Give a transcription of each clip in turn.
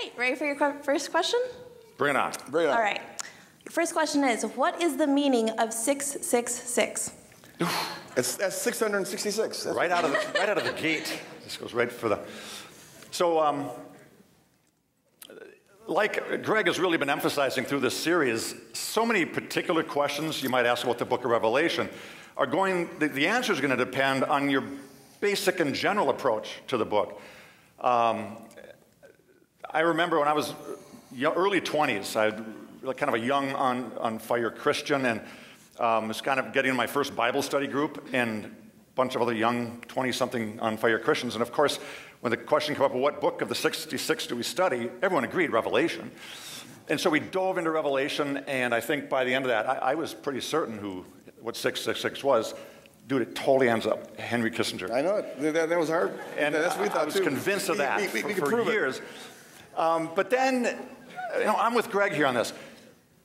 right, ready for your first question? Bring it on. Bring it on. All right. Your first question is, what is the meaning of 666? That's 666. That's Right out of the gate. This goes right for the. So, like Greg has really been emphasizing through this series, so many particular questions you might ask about the book of Revelation are going. The answer is going to depend on your basic and general approach to the book. I remember when I was early 20s, I was kind of a young, on fire Christian, and was kind of getting my first Bible study group and a bunch of other young 20-something on fire Christians. And of course, when the question came up, well, what book of the 66 do we study? Everyone agreed, Revelation. And so we dove into Revelation, and I think by the end of that, I was pretty certain what 666 was. Dude, it totally ends up Henry Kissinger. I know it. That was hard. And that's what we thought, I was too. convinced of that We for prove years. But then, I'm with Greg here on this.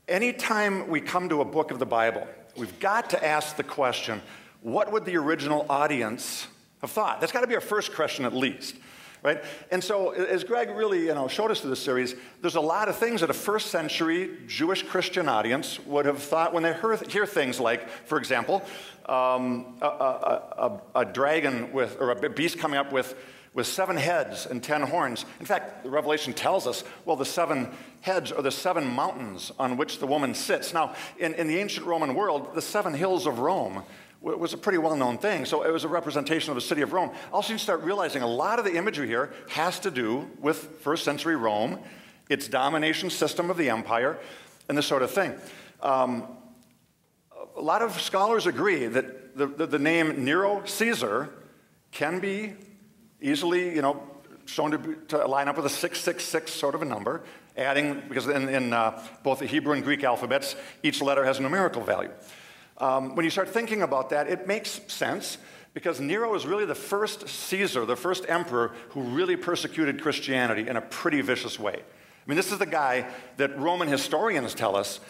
Anytime we come to a book of the Bible, we've got to ask the question, what would the original audience have thought? That's got to be our first question at least, right? And so, as Greg really showed us through this series, there's a lot of things that a first century Jewish Christian audience would have thought when they hear things like, for example, a dragon or a beast coming up with 7 heads and 10 horns. In fact, the Revelation tells us, well, the 7 heads are the 7 mountains on which the woman sits. Now, in the ancient Roman world, the 7 hills of Rome was a pretty well-known thing. So it was a representation of the city of Rome. Also, you start realizing a lot of the imagery here has to do with first century Rome, its domination system of the empire, and this sort of thing. A lot of scholars agree that the name Nero Caesar can be easily, shown to line up with a 666 sort of a number, because in both the Hebrew and Greek alphabets, each letter has a numerical value. When you start thinking about that, it makes sense, because Nero is really the first Caesar, the first emperor, who really persecuted Christianity in a pretty vicious way. I mean, this is the guy that Roman historians tell us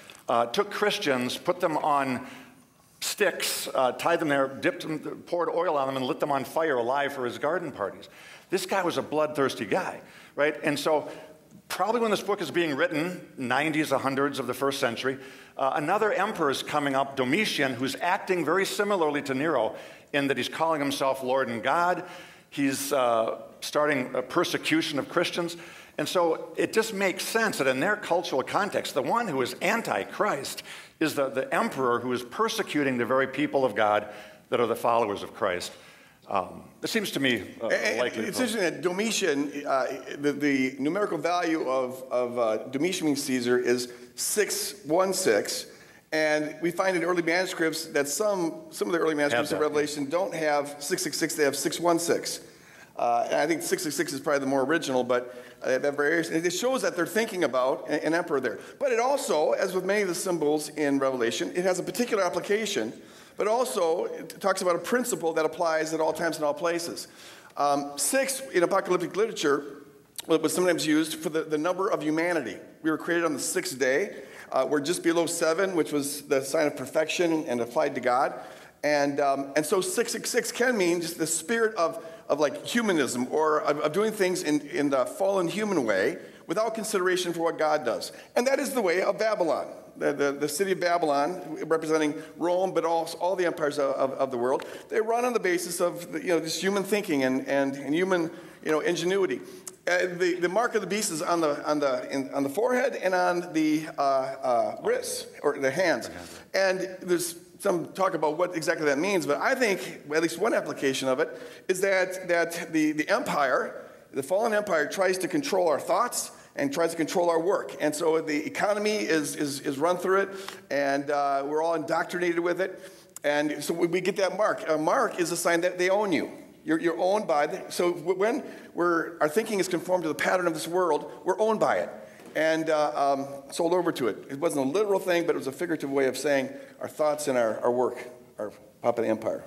took Christians, put them on sticks, tied them there, dipped them, poured oil on them, and lit them on fire alive for his garden parties. This guy was a bloodthirsty guy, right? And so probably when this book is being written, 90s, 100s of the first century, another emperor is coming up, Domitian, who's acting very similarly to Nero in that he's calling himself Lord and God. He's starting a persecution of Christians. And so it just makes sense that in their cultural context, the one who is anti-Christ is the emperor who is persecuting the very people of God that are the followers of Christ. It seems to me likely. It's interesting that Domitian, the numerical value of Domitian Caesar is 616, and we find in early manuscripts that some of the early manuscripts of Revelation don't have 666, they have 616. And I think 666 is probably the more original, but that varies. And it shows that they're thinking about an emperor there. But it also, as with many of the symbols in Revelation, it has a particular application, but also it talks about a principle that applies at all times and all places. 6 in apocalyptic literature was sometimes used for the number of humanity. We were created on the 6th day. We're just below 7, which was the sign of perfection and applied to God. And so 666 can mean just the spirit of like humanism, or of doing things in the fallen human way without consideration for what God does. And that is the way of Babylon. The city of Babylon, representing Rome, but also all the empires of the world, they run on the basis of this human thinking and human ingenuity. The mark of the beast is on the forehead and on the wrists or the hands, and there's some talk about what exactly that means, but I think at least one application of it is that the empire, the fallen empire, tries to control our thoughts and tries to control our work. And so the economy is run through it, and we're all indoctrinated with it. And so we get that mark. A mark is a sign that they own you. You're owned by so when our thinking is conformed to the pattern of this world, we're owned by it and sold over to it. It wasn't a literal thing, but it was a figurative way of saying our thoughts and our work are puppet empire.